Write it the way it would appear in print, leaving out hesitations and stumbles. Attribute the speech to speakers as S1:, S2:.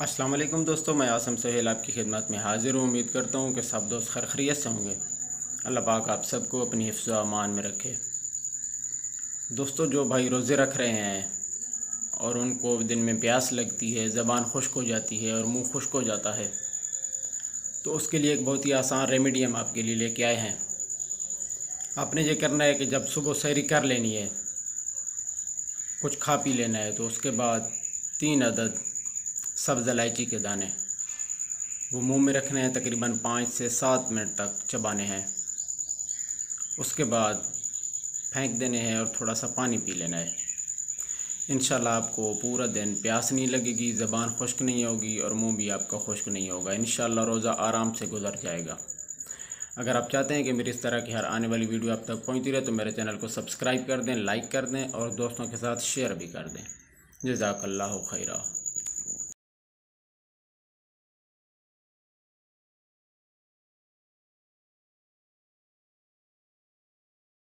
S1: अस्सलाम वालेकुम दोस्तों, मैं आसम सोहेल आपकी खिदमत में हाज़िर हूँ। उम्मीद करता हूँ कि सब दोस्त खैर खैरियत से होंगे। अल्लाह पाक आप सबको अपनी हिफ्ज़ व अमान में रखे। दोस्तों, जो भाई रोज़े रख रहे हैं और उनको दिन में प्यास लगती है, ज़बान खुश्क हो जाती है और मुंह खुश्क हो जाता है, तो उसके लिए एक बहुत ही आसान रेमेडी हम आपके लिए लेके आए हैं। आपने ये करना है कि जब सुबह सहरी कर लेनी है, कुछ खा पी लेना है, तो उसके बाद 3 अदद सब्ज़ इलायची के दाने वो मुंह में रखने हैं। तकरीबन 5 से 7 मिनट तक चबाने हैं। उसके बाद फेंक देने हैं और थोड़ा सा पानी पी लेना है। इंशाल्लाह आपको पूरा दिन प्यास नहीं लगेगी, ज़बान खुश्क नहीं होगी और मुंह भी आपका खुश्क नहीं होगा। इंशाल्लाह रोज़ा आराम से गुजर जाएगा। अगर आप चाहते हैं कि मेरी इस तरह की हर आने वाली वीडियो आप तक पहुंचती रहे तो मेरे चैनल को सब्सक्राइब कर दें, लाइक कर दें और दोस्तों के साथ शेयर भी कर दें। जज़ाकल्लाहु खैरा।